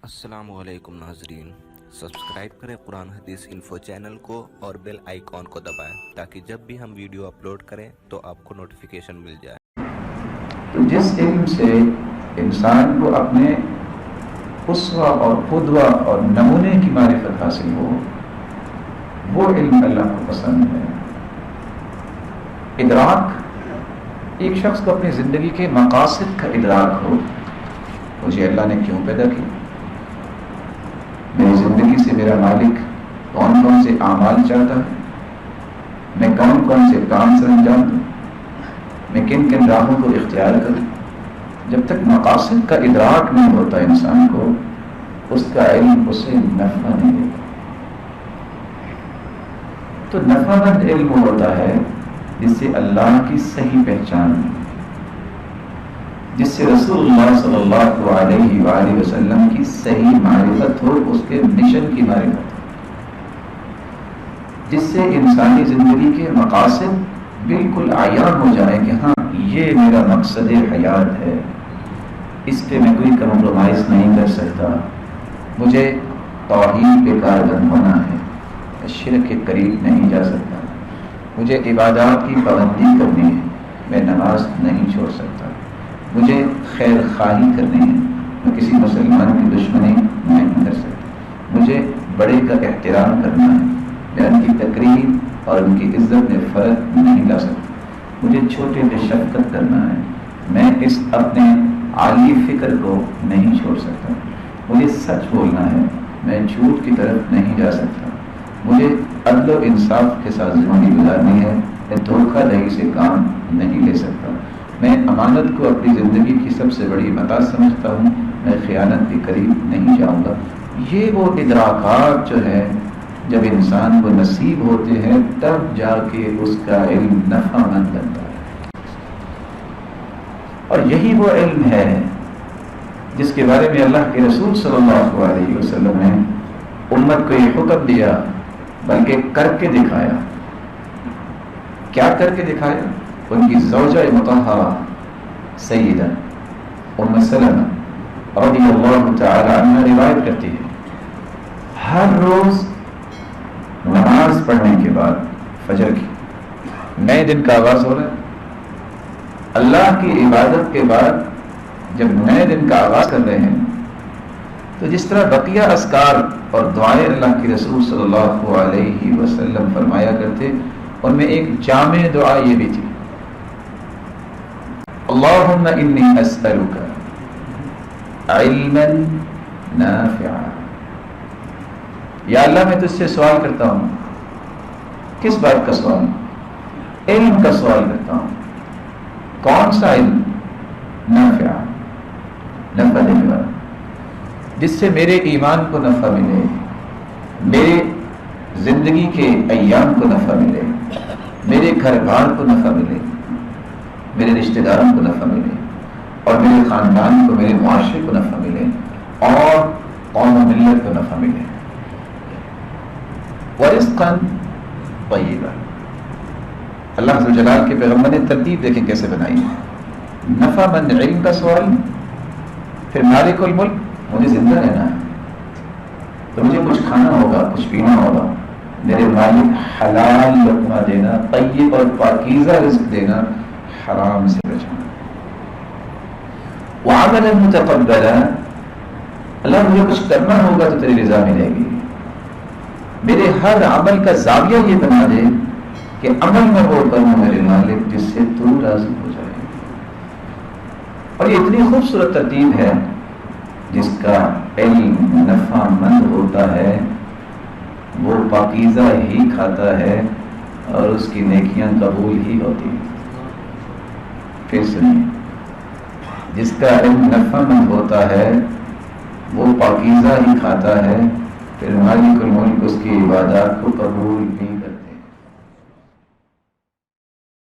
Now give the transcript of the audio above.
السلام علیکم ناظرین، سبسکرائب کریں قرآن حدیث انفو چینل کو اور بیل آئیکن کو دبائیں تاکہ جب بھی ہم ویڈیو اپلوڈ کریں تو آپ کو نوٹیفیکیشن مل جائے۔ تو جس علم سے انسان کو اپنے اسوہ اور قدوہ اور نمونے کی معرفت حاصل ہو، وہ علم اللہ کو پسند ہے۔ ادراک، ایک شخص کو اپنی زندگی کے مقاصد کا ادراک ہو، مجھے اللہ نے کیوں پیدا کیا، میری زندگی سے میرا مالک کون کون سے اعمال چاہتا ہے، میں کون کون سے کام سر انجام دوں، میں کن کن راہوں کو اختیار کروں۔ جب تک مقاصد کا ادراک نہیں ہوتا انسان کو، اس کا علم اسے نفع نہیں دیتا۔ تو نفع مند علم ہوتا ہے جس سے اللہ کی صحیح پہچان، جس سے رسول اللہ صلی اللہ علیہ وآلہ وسلم کی صحیح معرفت ہو، اس کے مشن کی معرفت ہو، جس سے انسانی زندگی کے مقاصد بالکل عیان ہو جائے کہ ہاں یہ میرا مقصد حیات ہے، اس پہ میں کوئی کمپرومائز نہیں کر سکتا، مجھے توحید پہ کاربند ہونا ہے، میں شرک کے قریب نہیں جا سکتا، مجھے عبادات کی پابندی کرنی ہے، میں نماز نہیں چھوڑ سکتا، مجھے خیر خواہی کرنی ہے، میں کسی مسلمان کی دشمنی نہیں کر سکتا، مجھے بڑے کا احترام کرنا ہے، میں ان کی تقریر اور ان کی عزت میں فرق نہیں لا سکتا، مجھے چھوٹے پہ شفقت کرنا ہے، میں اس اپنے عالی فکر کو نہیں چھوڑ سکتا، مجھے سچ بولنا ہے، میں جھوٹ کی طرف نہیں جا سکتا، مجھے عدل و انصاف کے ساتھ زندگی گزارنی ہے، میں دھوکہ دہی سے کام نہیں لے سکتا، میں امانت کو اپنی زندگی کی سب سے بڑی متاع سمجھتا ہوں، میں خیانت کے قریب نہیں جاؤں گا۔ یہ وہ ادراکات جو ہے جب انسان کو نصیب ہوتے ہیں تب جا کے اس کا علم نفع مند بنتا ہے۔ اور یہی وہ علم ہے جس کے بارے میں اللہ کے رسول صلی اللہ علیہ وسلم نے امت کو یہ حکم دیا، بلکہ کر کے دکھایا۔ کیا کر کے دکھایا؟ ان کی زوجہ مطہرہ سیدہ ام سلمہ رضی اللہ تعالی عنہ روایت کرتی ہے، ہر روز نماز پڑھنے کے بعد فجر کی، نئے دن کا آغاز ہو رہا ہے، اللہ کی عبادت کے بعد جب نئے دن کا آغاز کر رہے ہیں تو جس طرح بقیہ اذکار اور دعائیں اللہ کے رسول صلی اللہ علیہ وسلم فرمایا کرتے، ان میں ایک جامع دعا یہ بھی تھی، اللہم انی اسألک علما نافعا، یا اللہ میں تجھ سے سوال کرتا ہوں، کس بات کا سوال؟ علم کا سوال کرتا ہوں۔ کون سا علم؟ نافع، نفع دینے والا، جس سے میرے ایمان کو نفع ملے، میرے زندگی کے ایام کو نفع ملے، میرے گھر بار کو نفع ملے، میرے رشتہ داروں کو نفع ملے، اور میرے خاندان کو، میرے معاشرے کو نفع ملے، اور قوم و ملت کو نفع ملے۔ ورزقا طیبا، اللہ عز و جلال کے پیغمبر نے ترتیب دیکھیں کیسے بنائی ہے، نفع مند علم کا سوال، پھر مالک الملک، مجھے زندہ رہنا ہے تو مجھے کچھ کھانا ہوگا، کچھ پینا ہوگا، میرے مالک حلال لقمہ دینا، طیب اور پاکیزہ رزق دینا، حرام سے بچانا۔ وعملا متقبلا، اللہ مجھے کچھ کرنا ہوگا تو تیری رضا ملے گی، میرے ہر عمل کا زاویہ یہ بنا دے کہ عمل میں وہ کروں میرے مالک جس سے تو راضی ہو جائے۔ اور یہ اتنی خوبصورت ترتیب ہے، جس کا علم نفع مند ہوتا ہے وہ پاکیزہ ہی کھاتا ہے اور اس کی نیکیاں قبول ہی ہوتی ہیں۔ پھر سنیے، جس کا علم نفع مند ہوتا ہے وہ پاکیزہ ہی کھاتا ہے، پھر مالک الملک اس کی عبادات کو قبول نہیں کرتا۔